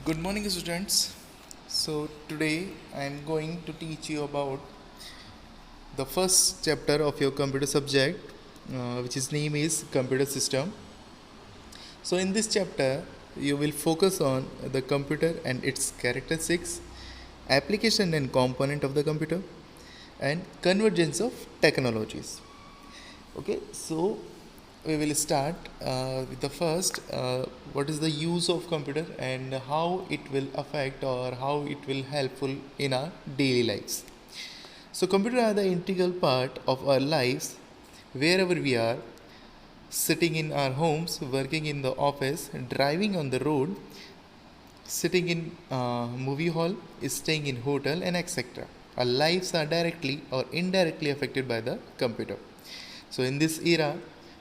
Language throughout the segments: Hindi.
Good morning, students. So, today I am going to teach you about the first chapter of your computer subject, which is name is computer system. So, in this chapter, you will focus on the computer and its characteristics, application and component of the computer, and convergence of technologies. Okay, so we will start with the first what is the use of computer and how it will affect or how it will helpful in our daily lives. So computer are the integral part of our lives wherever we are, sitting in our homes, working in the office, driving on the road, sitting in movie hall, staying in hotel, and etc. Our lives are directly or indirectly affected by the computer. So in this era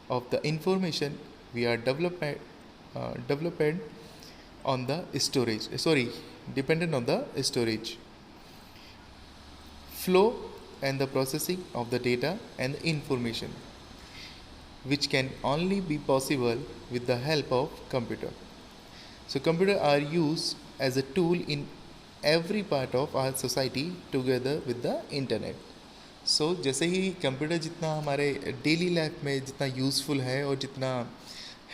of the information, we are developed on the storage. Dependent on the storage flow and the processing of the data and the information, which can only be possible with the help of computer. So computer are used as a tool in every part of our society together with the internet. सो जैसे ही कंप्यूटर जितना हमारे डेली लाइफ में जितना यूज़फुल है और जितना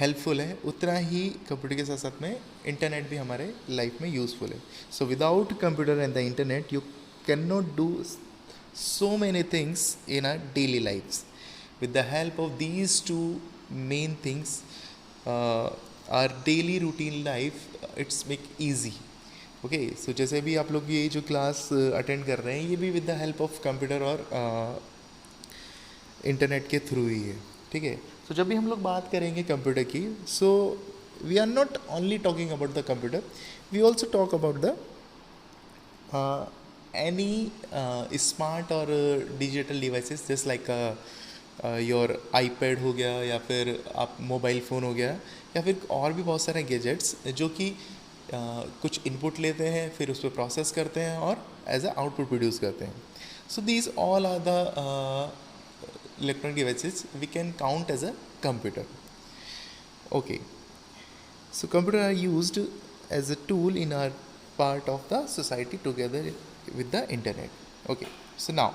हेल्पफुल है उतना ही कंप्यूटर के साथ साथ में इंटरनेट भी हमारे लाइफ में यूज़फुल है. So without computer and the internet you can not do so many things in our daily lives. With the help of these two main things, our daily routine life it's make easy. Okay so जैसे भी आप लोग ये जो क्लास अटेंड कर रहे हैं ये भी with the help of computer और इंटरनेट के थ्रू ही है. ठीक है. सो जब भी हम लोग बात करेंगे कंप्यूटर की, so we are not only talking about the computer, we also talk about the any smart और digital devices just like your iPad हो गया या फिर आप मोबाइल फ़ोन हो गया या फिर और भी बहुत सारे गैजेट्स जो कि कुछ इनपुट लेते हैं फिर उस पर प्रोसेस करते हैं और एज अ आउटपुट प्रोड्यूस करते हैं. So these all are the electronic devices we can count as a computer. Okay so computer are used as a tool in our part of the society together with the internet. Okay, so now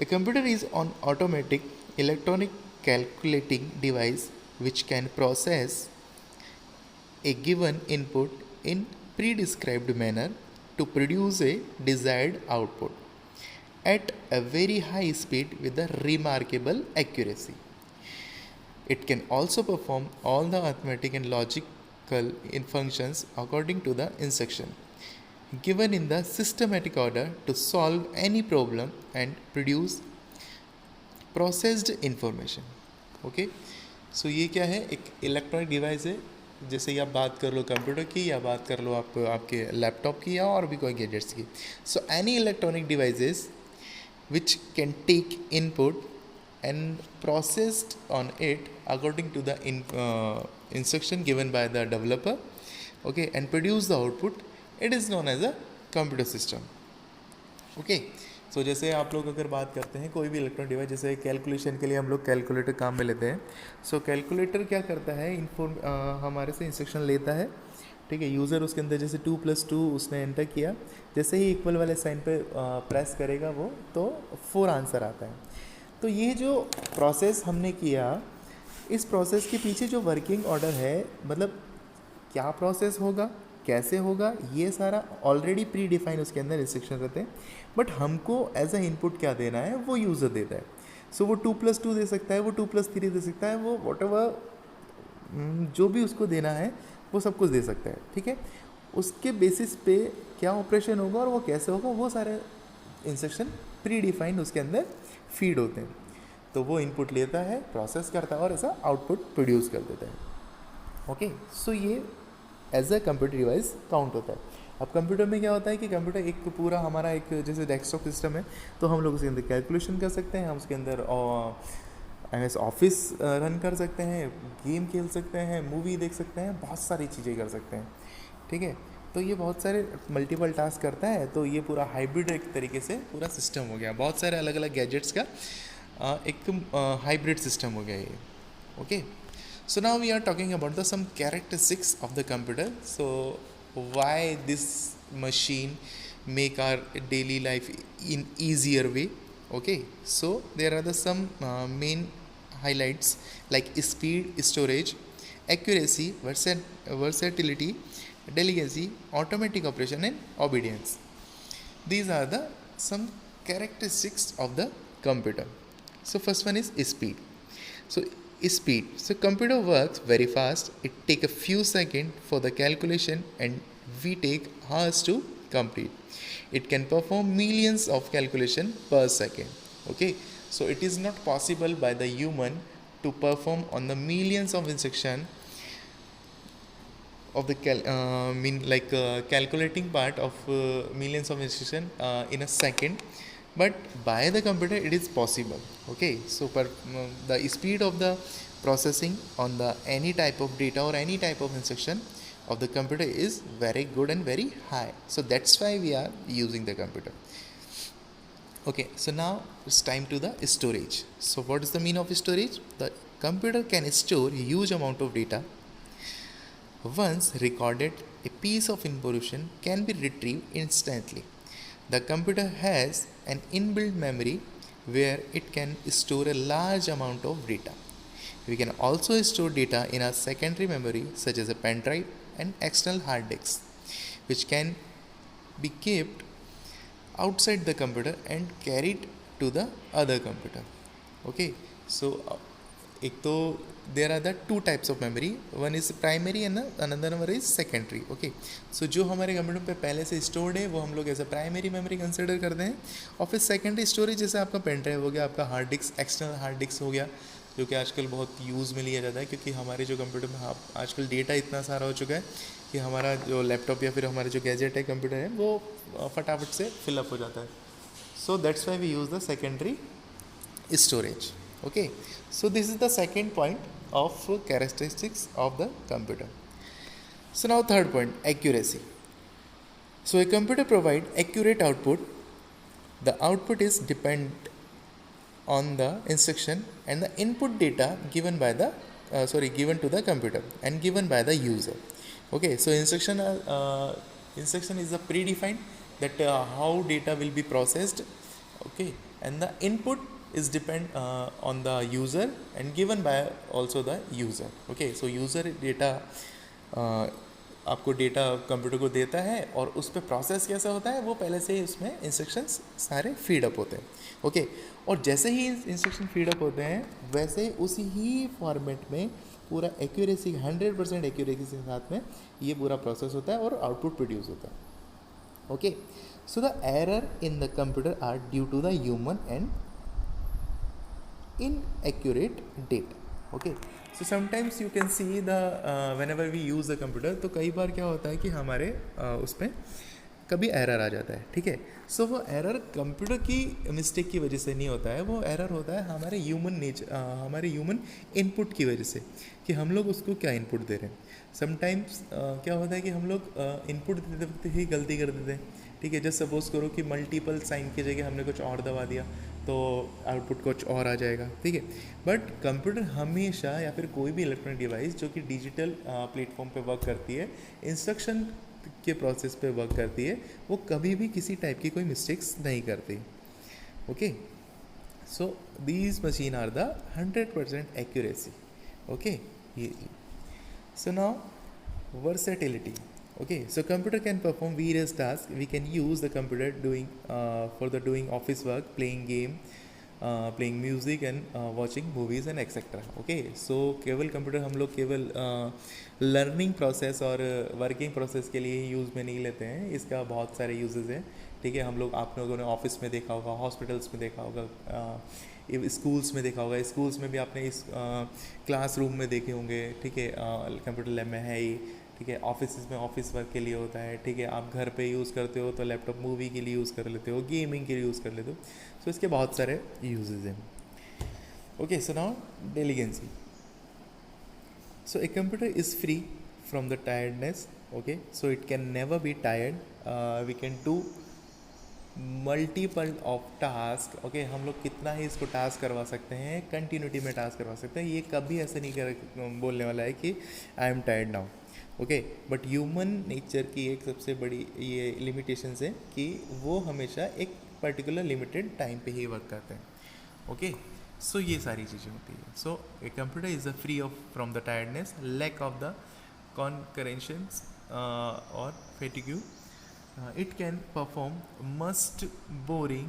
a computer is an automatic electronic calculating device which can process a given input in prescribed manner to produce a desired output at a very high speed with a remarkable accuracy. It can also perform all the arithmetic and logical in functions according to the instruction given in the systematic order to solve any problem and produce processed information. Okay, so ये क्या है, एक इलेक्ट्रॉनिक डिवाइस है. जैसे ही आप बात कर लो कंप्यूटर की या बात कर लो आप आपके लैपटॉप की या और भी कोई गैजेट्स की. So any electronic devices which can take input and processed on it according to the instruction given by the developer, okay, and produce the output, it is known as a computer system. Okay, सो जैसे आप लोग अगर बात करते हैं कोई भी इलेक्ट्रॉनिक डिवाइस, जैसे कैलकुलेशन के लिए हम लोग कैलकुलेटर काम में लेते हैं. सो कैलकुलेटर क्या करता है, हमारे से इंस्ट्रक्शन लेता है. ठीक है, यूज़र उसके अंदर जैसे 2+2 उसने एंटर किया, जैसे ही इक्वल वाले साइन पे प्रेस करेगा वो तो 4 आंसर आता है. तो ये जो प्रोसेस हमने किया, इस प्रोसेस के पीछे जो वर्किंग ऑर्डर है, मतलब क्या प्रोसेस होगा, कैसे होगा, ये सारा ऑलरेडी प्री डिफाइन उसके अंदर इंस्ट्रक्शन रहते हैं. बट हमको एज अ इनपुट क्या देना है वो यूज़र देता है. सो वो 2+2 दे सकता है, वो 2+3 दे सकता है, वो वॉट जो भी उसको देना है वो सब कुछ दे सकता है. ठीक है, उसके बेसिस पे क्या ऑपरेशन होगा और वो कैसे होगा, वो सारे इंस्ट्रक्शन प्री डिफाइंड उसके अंदर फीड होते हैं. तो वो इनपुट लेता है, प्रोसेस करता है और ऐसा आउटपुट प्रोड्यूस कर देता है. ओके, सो ये as a computer device count होता है. अब कंप्यूटर में क्या होता है कि कंप्यूटर एक पूरा हमारा एक जैसे डेस्कटॉप सिस्टम है, तो हम लोग उसके अंदर कैलकुलेशन कर सकते हैं, हम उसके अंदर MS ऑफिस रन कर सकते हैं, गेम खेल सकते हैं, मूवी देख सकते हैं, बहुत सारी चीज़ें कर सकते हैं. ठीक है, तो ये बहुत सारे मल्टीपल टास्क करता है. तो ये पूरा हाइब्रिड एक तरीके से पूरा सिस्टम हो गया, बहुत सारे अलग अलग गैजेट्स का एक हाइब्रिड सिस्टम हो गया ये. Okay, so now we are talking about the some characteristics of the computer. So why this machine make our daily life in easier way. Okay, so there are the some main highlights like speed, storage, accuracy, versatility, delicacy, automatic operation, and obedience. These are the some characteristics of the computer. So first one is speed. So speed. So computer works very fast. It take a few seconds for the calculation and we take hours to complete. It can perform millions of calculation per second. Okay. So it is not possible by the human to perform on the millions of instruction of the calculating part of millions of instruction in a second, but by the computer it is possible. Okay, so the speed of the processing on the any type of data or any type of instruction of the computer is very good and very high, so that's why we are using the computer. Okay, so now it's time to the storage. So what is the mean of storage? The computer can store huge amount of data. Once recorded, a piece of information can be retrieved instantly. The computer has an inbuilt memory where it can store a large amount of data. We can also store data in our secondary memory such as a pen drive and external hard disks, which can be kept outside the computer and carried to the other computer. Okay, so एक तो there are the two types of memory, one is primary and another one is secondary. Okay, so जो हमारे कंप्यूटर पे पहले से स्टोर्ड है वो हम लोग as a primary memory consider करते हैं, और फिर सेकेंडरी स्टोरेज जैसे आपका पेन ड्राइव हो गया, आपका hard disk, external hard disk हो गया, जो कि आजकल बहुत यूज़ में लिया जाता है, क्योंकि हमारे जो कंप्यूटर में आजकल डेटा इतना सारा हो चुका है कि हमारा जो लैपटॉप या फिर हमारे जो गैजेट है कंप्यूटर है वो फटाफट से फिलअप हो जाता है. So that's why we use the secondary storage. Okay, so this is the second point of characteristics of the computer. So now third point, accuracy. So a computer provide accurate output. The output is depend on the instruction and the input data given by the given to the computer and given by the user. Okay, so instruction is a predefined that how data will be processed. Okay, and the input is depend on the user and given by also the user. Okay, so user data आपको डेटा कंप्यूटर को देता है और उस पर प्रोसेस कैसा होता है वो पहले से ही उसमें इंस्ट्रक्शंस सारे फीड अप होते हैं. ओके, और जैसे ही इंस्ट्रक्शन फीड अप होते हैं वैसे ही उसी ही फॉर्मेट में पूरा एक्यूरेसी 100% एक्यूरेसी के साथ में ये पूरा प्रोसेस होता है और आउटपुट प्रोड्यूस होता है. Okay, so the error in the computer are due to the human and inaccurate data. Okay, so sometimes you can see the whenever we use the computer, तो कई बार क्या होता है कि हमारे उसमें कभी एरर आ जाता है. ठीक है, सो वो एरर कंप्यूटर की मिस्टेक की वजह से नहीं होता है, वो एरर होता है हमारे ह्यूमन इनपुट की वजह से कि हम लोग उसको क्या इनपुट दे रहे हैं. समटाइम्स क्या होता है कि हम लोग इनपुट देते वक्त ही गलती कर देते हैं. ठीक है, जस्ट सपोज करो कि मल्टीपल साइन की जगह हमने कुछ और दबा दिया तो आउटपुट कुछ और आ जाएगा. ठीक है, बट कंप्यूटर हमेशा या फिर कोई भी इलेक्ट्रॉनिक डिवाइस जो कि डिजिटल प्लेटफॉर्म पे वर्क करती है, इंस्ट्रक्शन के प्रोसेस पे वर्क करती है, वो कभी भी किसी टाइप की कोई मिस्टेक्स नहीं करती. Okay, so these machine are the 100% accuracy. Okay, so now versatility. Okay, so computer can perform various tasks. We can use the computer for the doing office work, playing game, playing music and watching movies and etc. Okay, so केवल कंप्यूटर हम लोग केवल लर्निंग प्रोसेस और वर्किंग प्रोसेस के लिए यूज़ में नहीं लेते हैं, इसका बहुत सारे यूजेस हैं. ठीक है, हम लोग आप लोगों ने ऑफिस में देखा होगा, हॉस्पिटल्स में देखा होगा, स्कूल्स में देखा होगा, स्कूल्स में भी आपने इस क्लासरूम में देखे होंगे. ठीक है, कंप्यूटर लैब में है ही. ठीक है, ऑफिस में ऑफिस वर्क के लिए होता है. ठीक है, आप घर पे यूज़ करते हो तो लैपटॉप मूवी के लिए यूज़ कर लेते हो, गेमिंग के लिए यूज़ कर लेते हो. सो इसके बहुत सारे यूजेस हैं. Okay, so now diligence. So a computer is free from the tiredness. Okay, so it can never be tired. We can do multiple of task. Okay, हम लोग कितना ही इसको टास्क करवा सकते हैं, कंटिन्यूटी में टास्क करवा सकते हैं. ये कभी ऐसे नहीं बोलने वाला है कि I am tired now. Okay. But human nature की एक सबसे बड़ी ये लिमिटेशंस है कि वो हमेशा एक पर्टिकुलर लिमिटेड टाइम पे ही वर्क करते हैं। ओके, सो ये सारी चीज़ें होती है। So a computer is a free of from the tiredness, lack of the concurrentions or fatigue. It can perform most boring,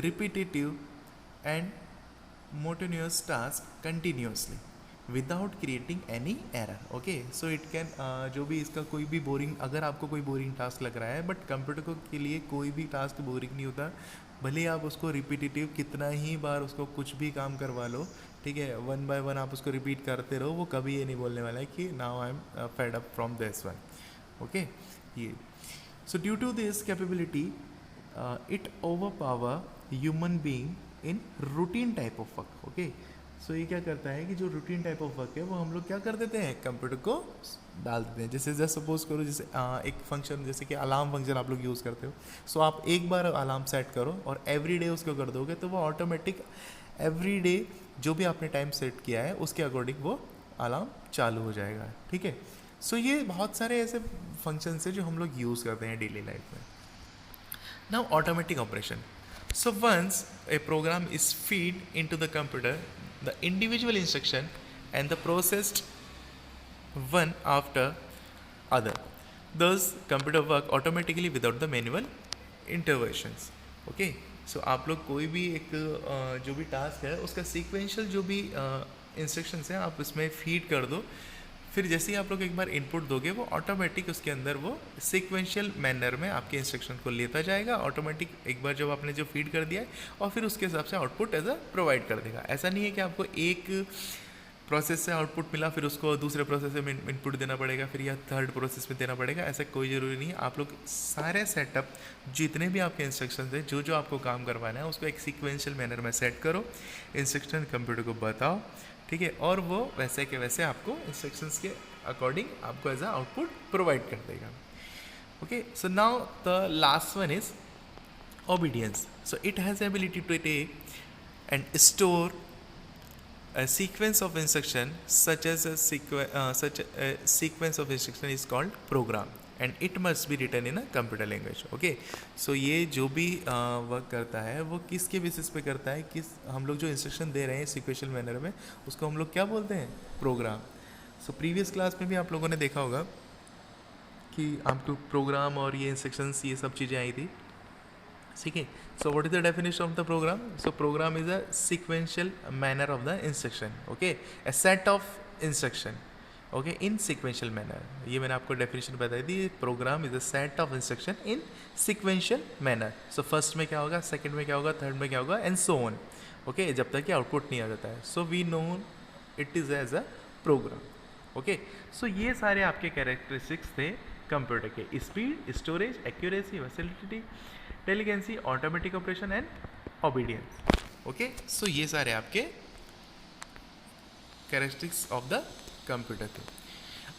repetitive, and monotonous tasks continuously without creating any error. Okay, so it can जो भी इसका कोई भी बोरिंग, अगर आपको कोई बोरिंग टास्क लग रहा है, बट कंप्यूटर को के लिए कोई भी टास्क बोरिंग नहीं होता, भले आप उसको रिपीटेटिव कितना ही बार उसको कुछ भी काम करवा लो, ठीक है, वन बाय वन आप उसको रिपीट करते रहो, वो कभी ये नहीं बोलने वाला है कि now I am fed up from this one. Okay, ये so due to this capability it overpower human being in routine type of work. Okay, so ये क्या करता है कि जो रूटीन टाइप ऑफ वर्क है वो हम लोग क्या कर देते हैं, कंप्यूटर को डाल देते हैं। जैसे जस्ट सपोज करो, जैसे एक फंक्शन जैसे कि अलार्म फंक्शन आप लोग यूज़ करते हो, सो आप एक बार अलार्म सेट करो और एवरी डे उसको कर दोगे तो वो ऑटोमेटिक एवरी डे जो भी आपने टाइम सेट किया है उसके अकॉर्डिंग वो अलार्म चालू हो जाएगा। ठीक है, सो ये बहुत सारे ऐसे फंक्शंस हैं जो हम लोग यूज़ करते हैं डेली लाइफ में। Now automatic operation, so once a program is feed into the computer, the individual instruction and the processed one after other, thus computer work automatically without the manual interventions. Okay, so आप लोग कोई भी एक जो भी टास्क है उसका सीक्वेंशियल जो भी इंस्ट्रक्शंस हैं आप उसमें फीड कर दो, फिर जैसे ही आप लोग एक बार इनपुट दोगे वो ऑटोमेटिक उसके अंदर वो सीक्वेंशियल मैनर में आपके इंस्ट्रक्शन को लेता जाएगा ऑटोमेटिक, एक बार जब आपने जो फीड कर दिया है, और फिर उसके हिसाब से आउटपुट एज अ प्रोवाइड कर देगा। ऐसा नहीं है कि आपको एक प्रोसेस से आउटपुट मिला फिर उसको दूसरे प्रोसेस में इनपुट देना पड़ेगा, फिर या थर्ड प्रोसेस में देना पड़ेगा, ऐसा कोई ज़रूरी नहीं है। आप लोग सारे सेटअप जितने भी आपके इंस्ट्रक्शंस हैं जो जो आपको काम करवाना है उसको एक सीक्वेंशियल मैनर में सेट करो, इंस्ट्रक्शन कंप्यूटर को बताओ, ठीक है, और वो वैसे के वैसे आपको इंस्ट्रक्शंस के अकॉर्डिंग आपको एज अ आउटपुट प्रोवाइड कर देगा। Okay, so now the last one is obedience. So it has the ability to take and store a sequence of instruction such as such a sequence of instruction is called program and it must be written in a computer language. Okay, so ये जो भी वर्क करता है वो किसके बेसिस पे करता है, किस हम लोग जो इंस्ट्रक्शन दे रहे हैं सीक्वेंशियल मैनर में उसको हम लोग क्या बोलते हैं, प्रोग्राम। सो प्रीवियस क्लास में भी आप लोगों ने देखा होगा कि आपको प्रोग्राम और ये इंस्ट्रक्शंस ये सब चीज़ें आई थी, ठीक है। So what is the definition of the program? So program is a sequential manner of the instruction, okay, a set of instruction, okay, in sequential manner. ये मैंने आपको डेफिनेशन बताई थी, program is a set of instruction in sequential manner. So first में क्या होगा, सेकंड में क्या होगा, थर्ड में क्या होगा, एंड सो ऑन, ओके, जब तक कि आउटपुट नहीं आ जाता है। So we know it is as a program. Okay, so ये सारे आपके कैरेक्टरिस्टिक्स थे कंप्यूटर के, speed, storage, accuracy, versatility, intelligence, automatic operation and obedience. Okay, so ये सारे आपके कैरेक्टरिस्टिक्स ऑफ द कंप्यूटर थे।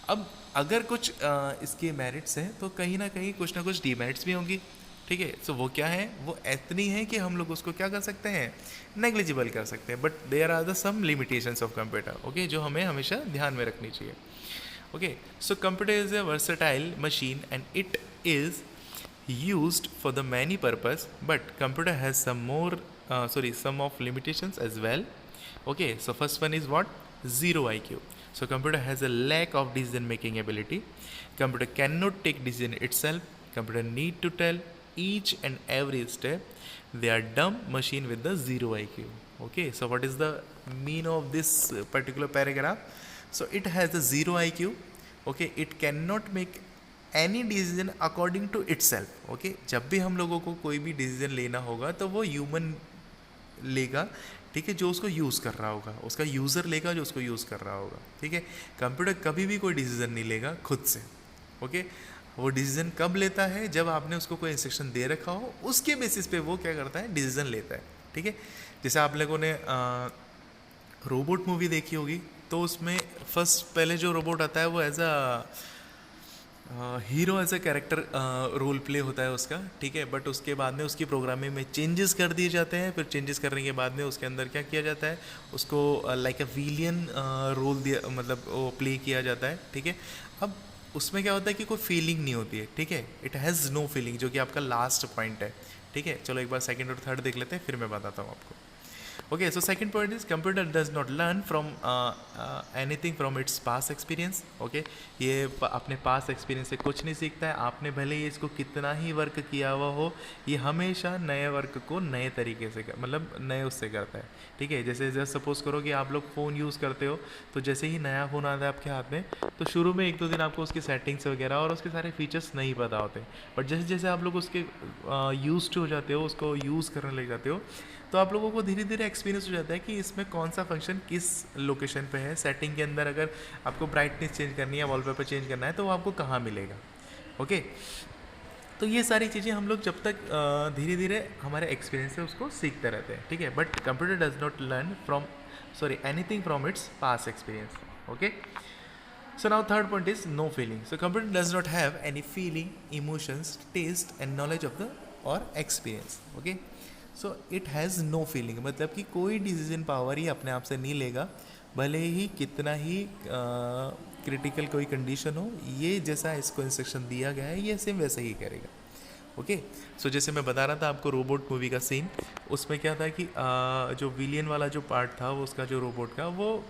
अब अगर कुछ इसके मेरिट्स हैं तो कहीं ना कुछ डीमेरिट्स भी होंगी, ठीक है। सो वो क्या है, वो इतनी है कि हम लोग उसको क्या कर सकते हैं, नेग्लिजिबल कर सकते हैं, but there are the some limitations of computer, okay, जो हमें हमेशा ध्यान में रखनी चाहिए। Okay, so computer is a versatile machine and it is used for the many purpose, but computer has some of limitations as well. Okay, so first one is what, zero IQ. So computer has a lack of decision making ability. Computer cannot take decision itself. Computer need to tell each and every step. They are dumb machine with the zero IQ. Okay, so what is the mean of this particular paragraph? So it has a zero IQ. Okay, it cannot make any decision according to itself. Okay, जब भी हम लोगों को कोई भी डिसीजन लेना होगा तो वो ह्यूमन लेगा, ठीक है, जो उसको यूज़ कर रहा होगा, उसका यूज़र लेगा जो उसको यूज़ कर रहा होगा, ठीक है। कंप्यूटर कभी भी कोई डिसीजन नहीं लेगा खुद से। ओके, वो डिसीजन कब लेता है, जब आपने उसको कोई इंस्ट्रक्शन दे रखा हो, उसके बेसिस पे वो क्या करता है, डिसीजन लेता है, ठीक है। जैसे आप लोगों ने रोबोट मूवी देखी होगी, तो उसमें फर्स्ट पहले जो रोबोट आता है वो as a hero as a character role play होता है उसका, ठीक है, बट उसके बाद में उसकी प्रोग्रामिंग में चेंजेस कर दिए जाते हैं। फिर चेंजेस करने के बाद में उसके अंदर क्या किया जाता है, उसको लाइक अ विलियन रोल दिया, मतलब वो प्ले किया जाता है, ठीक है। अब उसमें क्या होता है कि कोई फीलिंग नहीं होती है, ठीक है, इट हैज़ नो फीलिंग, जो कि आपका लास्ट पॉइंट है, ठीक है। चलो एक बार सेकंड और थर्ड देख लेते हैं, फिर मैं बताता हूँ आपको। Okay, so second point is computer does not learn from anything from its past experience. Okay, ये अपने पास एक्सपीरियंस से कुछ नहीं सीखता है। आपने भले ही इसको कितना ही वर्क किया हुआ हो, ये हमेशा नए वर्क को नए तरीके से मतलब नए उससे करता है, ठीक है। जैसे जैसे सपोज करो कि आप लोग फ़ोन यूज़ करते हो, तो जैसे ही नया फ़ोन आता है आपके हाथ में, तो शुरू में एक दो दिन आपको उसकी सेटिंग्स वगैरह और उसके सारे फीचर्स नहीं पता होते, बट जैसे जैसे आप लोग उसके यूज हो जाते हो, उसको यूज़ करने लग जाते हो, तो आप लोगों को धीरे धीरे एक्सपीरियंस हो जाता है कि इसमें कौन सा फंक्शन किस लोकेशन पे है। सेटिंग के अंदर अगर आपको ब्राइटनेस चेंज करनी है, वॉलपेपर चेंज करना है, तो वो आपको कहाँ मिलेगा। ओके, तो ये सारी चीज़ें हम लोग जब तक धीरे धीरे हमारे एक्सपीरियंस से उसको सीखते रहते हैं, ठीक है। But computer does not learn from anything from its past experience. Okay, so now third point is no feeling. So computer does not have any feeling, emotions, taste and knowledge of the or experience. Okay, so it has no feeling, मतलब कि कोई डिसीजन पावर ही अपने आप से नहीं लेगा, भले ही कितना ही क्रिटिकल कोई कंडीशन हो, ये जैसा इसको इंस्ट्रक्शन दिया गया है ये सेम वैसे ही करेगा। ओके, सो जैसे मैं बता रहा था आपको रोबोट मूवी का सीन, उसमें क्या था कि जो विलियन वाला जो पार्ट था वो उसका जो रोबोट का, वो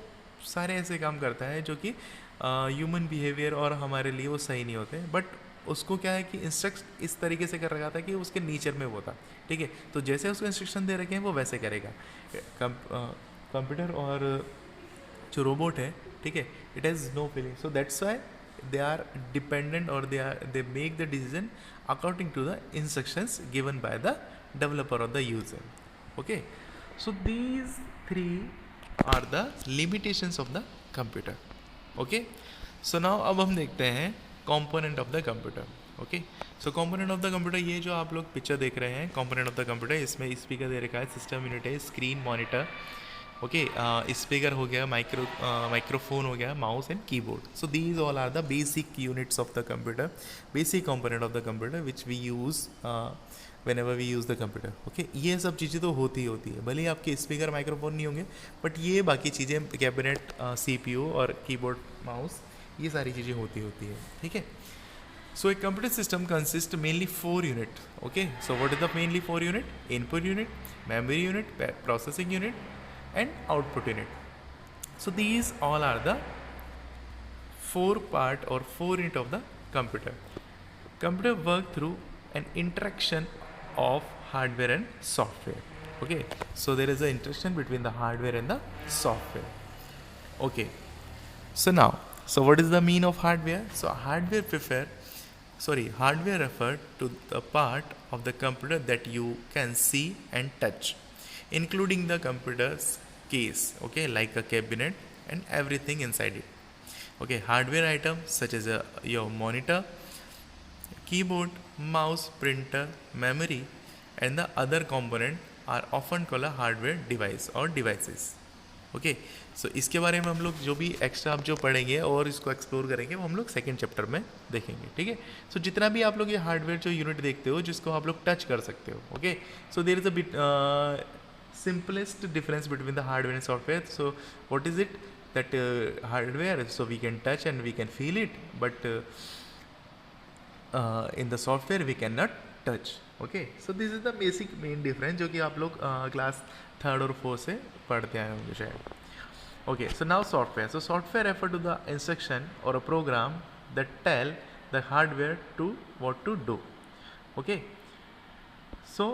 सारे ऐसे काम करता है जो कि ह्यूमन बिहेवियर और हमारे लिए वो सही नहीं होते, बट उसको क्या है कि इंस्ट्रक्ट इस तरीके से कर रखा था कि उसके नेचर में वो था, ठीक है। तो जैसे उसको इंस्ट्रक्शन दे रखे हैं वो वैसे करेगा। कंप्यूटर और जो रोबोट है, ठीक है, it has no feeling, so that's why they are dependent और they make the decision according to the instructions given by the developer और the user. Okay, so these three are the limitations of the computer. Okay, so now अब हम देखते हैं component of the computer. Okay, so component of the computer, ये जो आप लोग पिक्चर देख रहे हैं कंपोनेंट ऑफ द कंप्यूटर, इसमें स्पीकर दे रखा है, सिस्टम यूनिट है, स्क्रीन मॉनिटर, ओके, स्पीकर हो गया, माइक्रोफोन हो गया, mouse and keyboard. So these all are the basic units of the computer, basic component of the computer which we use whenever we use the computer. Okay, ये सब चीज़ें तो होती है, भले ही आपके स्पीकर माइक्रोफोन नहीं होंगे, बट ये बाकी चीज़ें कैबिनेट, CPU और कीबोर्ड माउस, ये सारी चीज़ें होती है, ठीक है। So a computer system consist mainly 4 unit. Okay, so what is the mainly 4 unit? Input unit, memory unit, processing unit and output unit. So these all are the 4 part और 4 unit of the computer. Computer work through an interaction of hardware and software. Okay, so there is an interaction between the hardware and the software. Okay, so now, so what is the mean of hardware? So hardware refer to the part of the computer that you can see and touch, including the computer's case, okay, like a cabinet and everything inside it. Okay, hardware items such as your monitor, keyboard, mouse, printer, memory and the other component are often called a hardware device or devices. Okay, so इसके बारे में हम लोग जो भी एक्स्ट्रा आप जो पढ़ेंगे और इसको एक्सप्लोर करेंगे वो हम लोग सेकेंड चैप्टर में देखेंगे, ठीक है। सो जितना भी आप लोग ये हार्डवेयर जो यूनिट देखते हो जिसको आप लोग टच कर सकते हो, okay, so there is a bit simplest difference between the hardware and software. So what is it? That hardware, so we can touch and we can feel it, but in the software we cannot touch. Okay, so this is the basic main difference जो कि आप लोग क्लास 3rd और 4th से पढ़ते आए होंगे शायद. Okay, so now software. So software refer to the instruction or a program that tell the hardware to what to do. Okay, so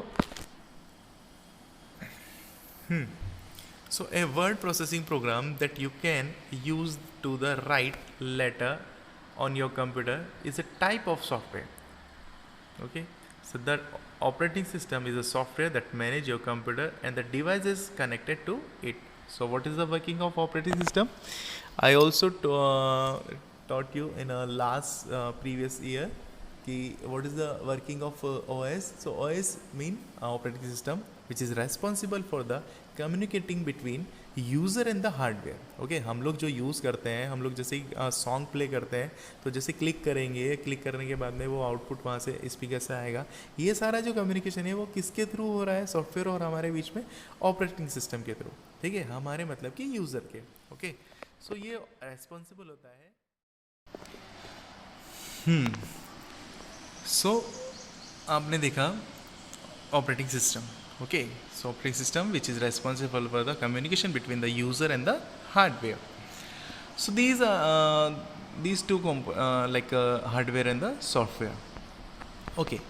so a word processing program that you can use to the write letter on your computer is a type of software. Okay, so the operating system is a software that manage your computer and the devices connected to it. So what is the working of operating system? I also taught you in a last previous year what is the working of OS. So OS mean operating system, which is responsible for the communicating between user and the hardware. Okay, हम लोग जो यूज़ करते हैं, हम लोग जैसे सॉन्ग प्ले करते हैं तो जैसे क्लिक करेंगे, क्लिक करने के बाद में वो आउटपुट वहाँ से स्पीकर से आएगा। ये सारा जो कम्युनिकेशन है वो किसके थ्रू हो रहा है? सॉफ्टवेयर और हमारे बीच में ऑपरेटिंग सिस्टम के थ्रू। ठीक है, हमारे मतलब कि यूज़र के। ओके, सो ये रेस्पॉन्सिबल होता है। सो आपने देखा operating system. Okay, so operating system which is responsible for the communication between the user and the hardware. So these two hardware and the software. Okay,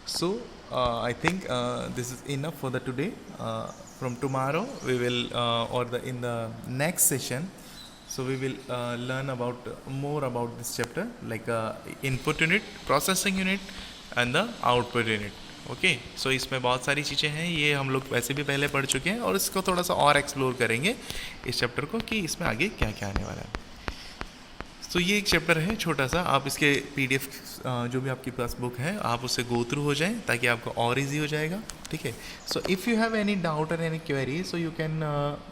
so I think this is enough for the today. From tomorrow we will in the next session, so we will learn about more about this chapter, like input unit, processing unit and the output unit. Okay, so इसमें बहुत सारी चीज़ें हैं, ये हम लोग वैसे भी पहले पढ़ चुके हैं और इसको थोड़ा सा और एक्सप्लोर करेंगे इस चैप्टर को कि इसमें आगे क्या क्या आने वाला है। तो ये एक चैप्टर है छोटा सा, आप इसके PDF जो भी आपके पास बुक है आप उससे गो थ्रू हो जाएं ताकि आपको और इजी हो जाएगा। ठीक है, so if you have any doubt और any query, so you can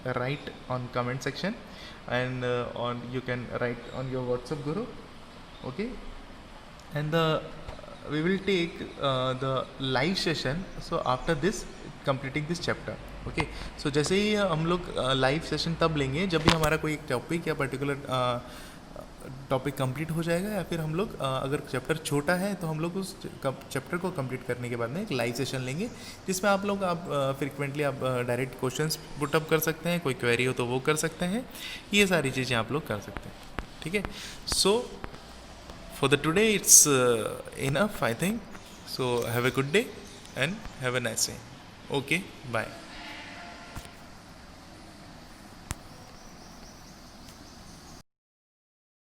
write on comment section and on you can write on your WhatsApp group. Okay, and we will take the live session so after this completing this chapter. Okay, so जैसे ही हम लोग लाइव सेशन तब लेंगे जब भी हमारा कोई एक टॉपिक या पर्टिकुलर टॉपिक कंप्लीट हो जाएगा, या फिर हम लोग अगर चैप्टर छोटा है तो हम लोग उस चैप्टर को कंप्लीट करने के बाद में एक लाइव सेशन लेंगे जिसमें आप फ्रिक्वेंटली आप डायरेक्ट क्वेश्चंस पुटअप कर सकते हैं, कोई क्वेरी हो तो वो कर सकते हैं, ये सारी चीज़ें आप लोग कर सकते हैं। ठीक है, सो for the today it's enough I think. So have a good day and have a nice day. Okay, bye.